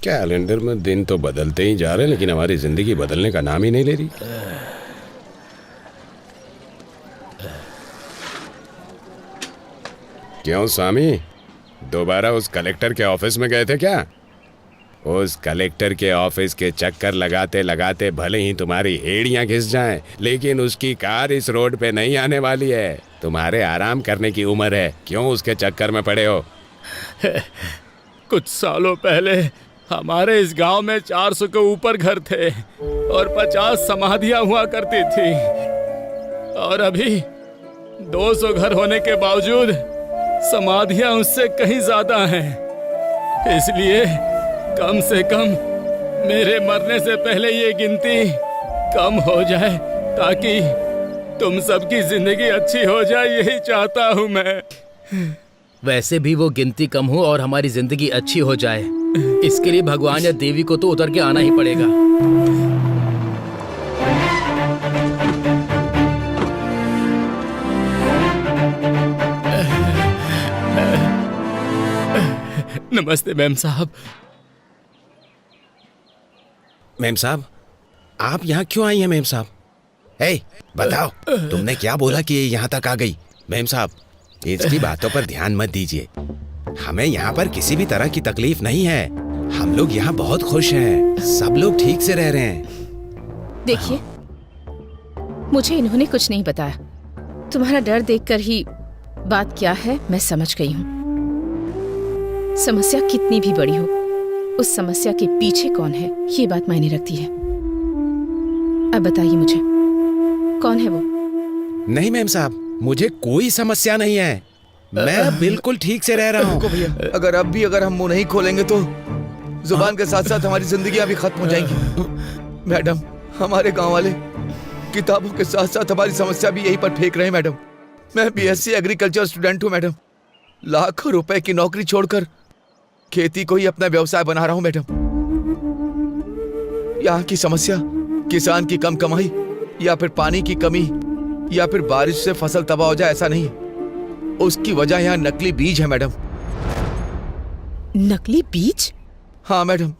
Calendar में दिन तो बदलते ही जा रहे हैं, लेकिन हमारी जिंदगी बदलने का नाम ही नहीं ले रही। क्यों स्वामी, दोबारा उस कलेक्टर के ऑफिस में गए थे क्या? उस कलेक्टर के ऑफिस के चक्कर लगाते लगाते भले ही तुम्हारी एड़ियां घिस जाएं, लेकिन उसकी कार इस रोड पे नहीं आने वाली है। तुम्हारे आराम करने की उम्र है, क्यों उसके चक्कर में पड़े हो? कुछ सालों पहले हमारे इस गांव में 400 के ऊपर घर थे और 50 समाधियां हुआ करती थी, और अभी 200 घर होने के बावजूद समाधियां उससे कहीं ज्यादा हैं। इसलिए कम से कम मेरे मरने से पहले ये गिनती कम हो जाए, ताकि तुम सबकी जिंदगी अच्छी हो जाए, यही चाहता हूँ मैं। वैसे भी वो गिनती कम हो और हमारी जिंदगी अच्छी हो जाए, इसके लिए भगवान या देवी को तो उतर के आना ही पड़ेगा। नमस्ते मैम साहब। मेम साहब, आप यहाँ क्यों आई हैं मेम साहब? हे, बताओ, तुमने क्या बोला कि ये यहाँ तक आ गई? मेम साहब, इसकी बातों पर ध्यान मत दीजिए। हमें यहाँ पर किसी भी तरह की तकलीफ नहीं है। हम लोग यहाँ बहुत खुश हैं, सब लोग ठीक से रह रहे हैं। देखिए, मुझे इन्होंने कुछ नहीं बताया। तुम्हारा डर देखकर ही बात क्या है मैं समझ गई हूँ। समस्या कितनी भी बड़ी हो, उस समस्या के पीछे कौन है ये बात मायने रखती है। अब बताइए मुझे, कौन है वो? नहीं मेम साहब, मुझे कोई समस्या नहीं है। मैं बिल्कुल ठीक से रह रहा हूँ। भैया, अगर हम मुंह नहीं खोलेंगे तो जुबान के साथ साथ हमारी जिंदगियां भी खत्म हो जाएंगी। मैडम, हमारे गांव वाले किताबों के साथ साथ हमारी समस्या भी यहीं पर फेंक रहे हैं। मैडम, मैं बीएससी एग्रीकल्चर स्टूडेंट हूँ। मैडम, लाखों रुपए की नौकरी छोड़कर खेती को ही अपना व्यवसाय बना रहा हूँ। मैडम, यहाँ की समस्या किसान की कम कमाई या फिर पानी की कमी या फिर बारिश से फसल तबाह हो जाए, ऐसा नहीं है। उसकी वजह यहाँ नकली बीज है। मैडम, नकली बीज? हाँ मैडम,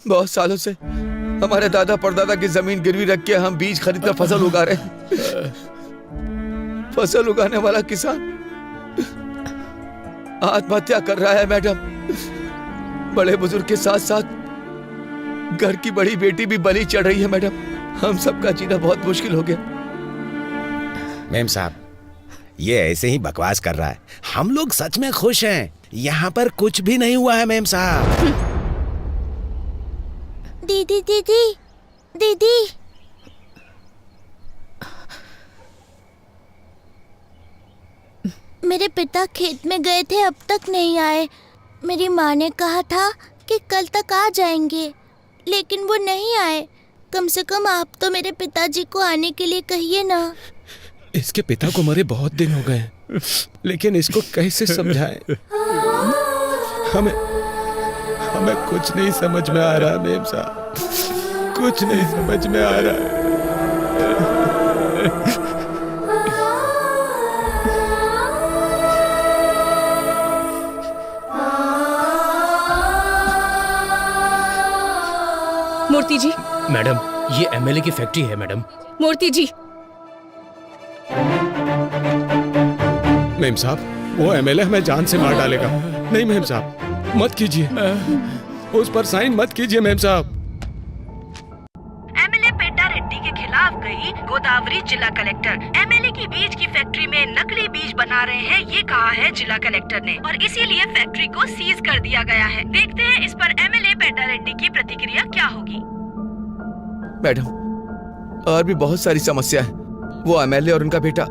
बहुत सालों से हमारे दादा परदादा की जमीन गिरवी रख के हम बीज खरीदकर फसल उगा रहे हैं। फसल उगाने वाला किसान आत्महत्या कर रहा है। मैडम, बड़े बुजुर्ग के साथ साथ घर की बड़ी बेटी भी बलि चढ़ रही है। मैडम, हम सबका जीना बहुत मुश्किल हो गया। मेम साहब, ये ऐसे ही बकवास कर रहा है। हम लोग सच में खुश हैं। यहाँ पर कुछ भी नहीं हुआ है मेम साहब। दीदी दीदी दीदी, मेरे पिता खेत में गए थे, अब तक नहीं आए। मेरी माँ ने कहा था कि कल तक आ जाएंगे, लेकिन वो नहीं आए। कम से कम आप तो मेरे पिताजी को आने के लिए कहिए ना। इसके पिता को मरे बहुत दिन हो गए, लेकिन इसको कैसे समझाएं? हमें कुछ नहीं समझ में आ रहा मेम साहब, कुछ नहीं समझ में आ रहा है। मूर्ति जी। मैडम, ये एमएलए की फैक्ट्री है। मैडम, मूर्ति जी। मेम साहब, वो एमएलए हमें जान से मार डालेगा। नहीं मेम साहब, मत कीजिए, उस पर साइन मत कीजिए मेम साहब। एमएलए पेटा रेड्डी के खिलाफ गई गोदावरी जिला कलेक्टर। एमएलए की बीज की फैक्ट्री में नकली बीज बना रहे हैं, ये कहा है जिला कलेक्टर ने, और इसीलिए फैक्ट्री को सीज कर दिया गया है। देखते हैं इस पर एमएलए पेटा रेड्डी की प्रतिक्रिया क्या होगी। मैडम, और भी बहुत सारी समस्या है। वो एमएलए और उनका बेटा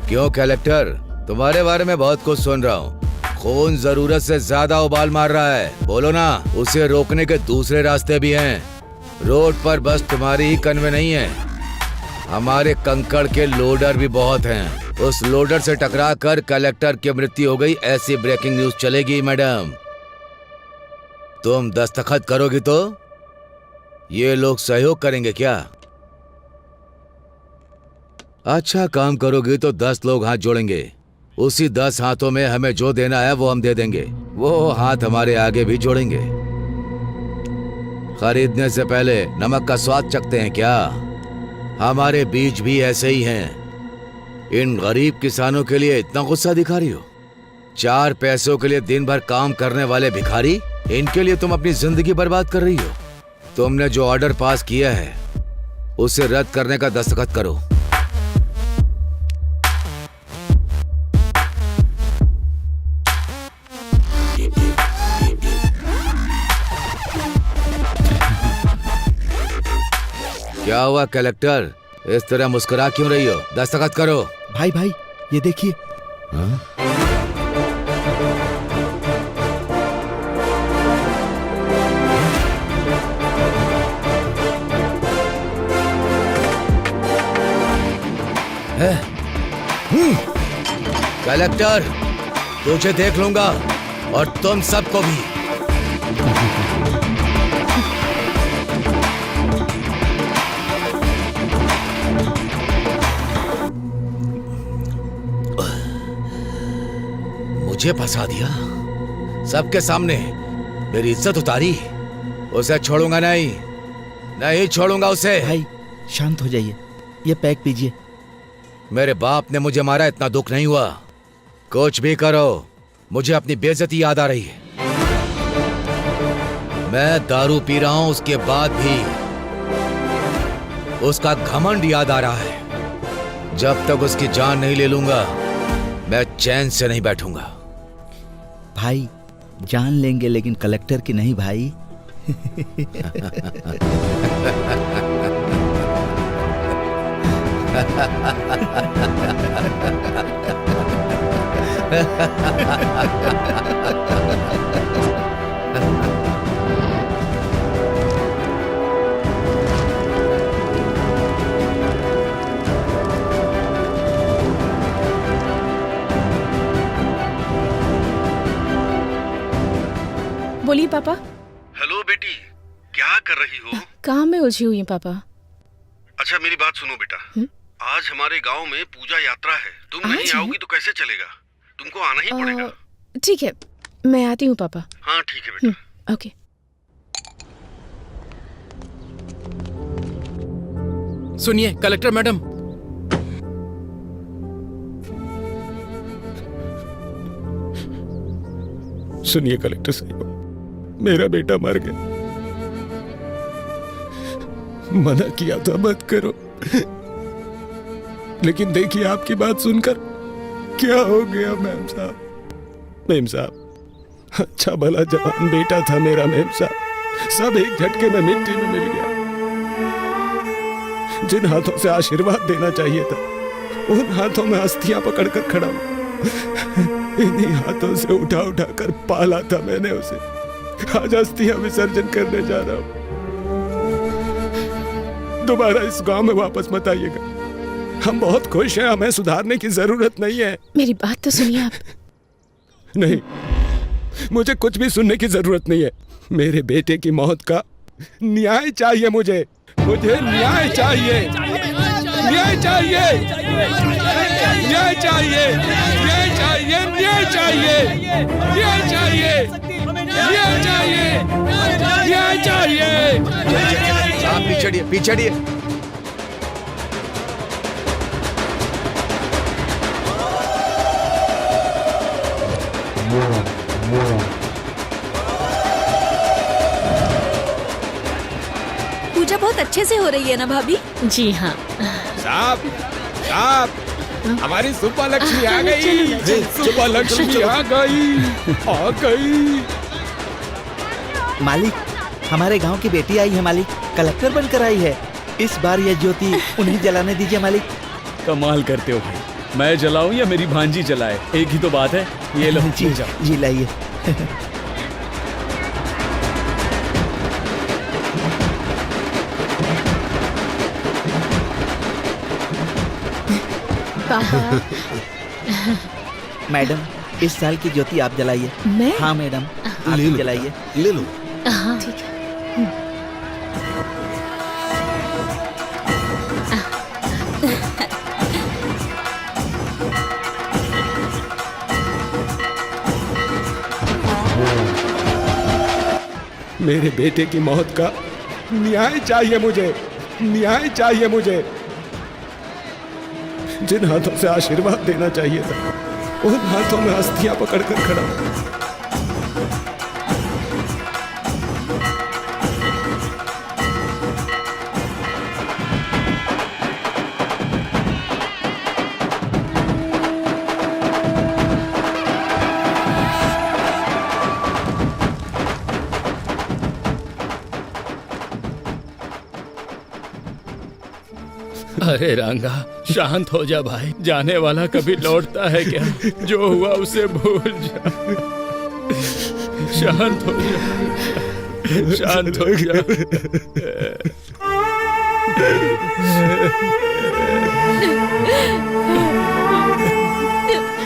क्यों कलेक्टर, तुम्हारे बारे में बहुत कुछ सुन रहा हूँ। खून जरूरत से ज्यादा उबाल मार रहा है, बोलो ना। उसे रोकने के दूसरे रास्ते भी हैं। रोड पर बस तुम्हारी ही कन्वे नहीं है, हमारे कंकड़ के लोडर भी बहुत हैं। उस लोडर से टकरा कर कलेक्टर की मृत्यु हो गई, ऐसी ब्रेकिंग न्यूज चलेगी। मैडम, तुम दस्तखत करोगी तो ये लोग सहयोग करेंगे क्या? अच्छा काम करोगे तो 10 लोग हाथ जोड़ेंगे। उसी 10 हाथों में हमें जो देना है वो हम दे देंगे। वो हाथ हमारे आगे भी जोड़ेंगे। खरीदने से पहले नमक का स्वाद चखते हैं क्या? हमारे बीज भी ऐसे ही हैं। इन गरीब किसानों के लिए इतना गुस्सा दिखा रही हो? 4 पैसों के लिए दिन भर काम करने वाले भिखारी, इनके लिए तुम अपनी जिंदगी बर्बाद कर रही हो। तुमने जो ऑर्डर पास किया है उसे रद्द करने का दस्तखत करो। क्या हुआ कलेक्टर, इस तरह मुस्कुरा क्यों रही हो? दस्तखत करो। भाई भाई ये देखिए। कलेक्टर, तुझे देख लूंगा और तुम सबको भी। मुझे फंसा दिया सबके सामने, मेरी इज्जत उतारी। उसे छोड़ूंगा नहीं, नहीं छोड़ूंगा उसे। भाई शांत हो जाइए, ये पैक पीजिए। मेरे बाप ने मुझे मारा, इतना दुख नहीं हुआ। कुछ भी करो, मुझे अपनी बेइज्जती याद आ रही है। मैं दारू पी रहा हूं, उसके बाद भी उसका घमंड याद आ रहा है। जब तक उसकी जान नहीं ले लूंगा मैं चैन से नहीं बैठूंगा। भाई जान लेंगे लेकिन कलेक्टर की नहीं भाई। बोलिए पापा। हेलो बेटी, क्या कर रही हो? काम में उलझी हुई हूँ पापा। अच्छा मेरी बात सुनो बेटा, आज हमारे गांव में पूजा यात्रा है। तुम नहीं आओगी तो कैसे चलेगा? तुमको आना ही पड़ेगा। ठीक है, मैं आती हूँ पापा। हाँ ठीक है बेटा। ओके। सुनिए कलेक्टर मैडम, सुनिए कलेक्टर साहब, मेरा बेटा मर गया। मना किया था मत करो, लेकिन देखिए आपकी बात सुनकर क्या हो गया मेम साहब। मेम साहब, अच्छा भला जवान बेटा था मेरा मेम साहब, सब एक झटके में मिट्टी में मिल गया। जिन हाथों से आशीर्वाद देना चाहिए था उन हाथों में अस्थियां पकड़कर खड़ा हूं। इन्हीं हाथों से उठा उठा कर पाला था मैंने उसे। आज अस्थियां विसर्जन करने जा रहा हूं। दोबारा इस गांव में वापस मत आइएगा। हम बहुत खुश हैं, हमें सुधारने की जरूरत नहीं है। मेरी बात तो सुनिए आप। नहीं, मुझे कुछ भी सुनने की जरूरत नहीं है। मेरे बेटे की मौत का न्याय चाहिए मुझे न्याय चाहिए। न्याय चाहिए, न्याय चाहिए, न्याय चाहिए, न्याय चाहिए, न्याय चाहिए, न्याय चाहिए, न्याय चाहिए। आप पीछे पीछे। पूजा बहुत अच्छे से हो रही है ना भाभी? जी हाँ। साहब, साहब, हमारी सुब्बा लक्ष्मी आ गई। सुब्बा लक्ष्मी आ गई। मालिक, हमारे गांव की बेटी आई है मालिक, कलेक्टर बनकर आई है। इस बार यह ज्योति उन्हें जलाने दीजिए मालिक। कमाल करते हो भाई, मैं जलाऊं या मेरी भांजी जलाए, एक ही तो बात है। ये लो जी जी लाइए। मैडम, इस साल की ज्योति आप जलाइए। मैं? हाँ मैडम, आप जलाइए। ले लो। हाँ ठीक है। मेरे बेटे की मौत का न्याय चाहिए मुझे, न्याय चाहिए मुझे। जिन हाथों से आशीर्वाद देना चाहिए था, उन हाथों में अस्थियां पकड़कर खड़ा हूं। अरे रंगा, शांत हो जा भाई। जाने वाला कभी लौटता है क्या? जो हुआ उसे भूल जा। शांत हो जा, शांत हो जा।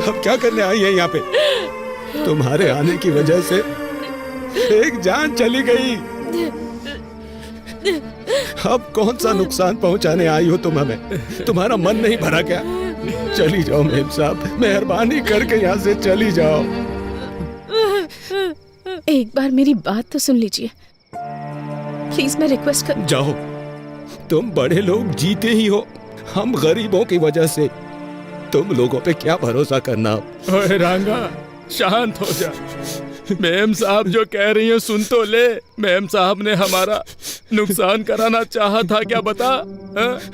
अब क्या करने आई है यहाँ पे? तुम्हारे आने की वजह से एक जान चली गई। अब कौन सा नुकसान पहुंचाने आई हो तुम हमें? तुम्हारा मन नहीं भरा क्या? चली जाओ मेम साहब, मेहरबानी करके यहाँ से चली जाओ। एक बार मेरी बात तो सुन लीजिए प्लीज, मैं रिक्वेस्ट कर। जाओ, तुम बड़े लोग जीते ही हो, हम गरीबों की वजह से तुम लोगों पे क्या भरोसा करना। ओए रंगा, शांत हो जा। मेम साहब जो कह रही है सुन तो ले। मेम साहब ने हमारा नुकसान कराना चाहा था क्या, बता?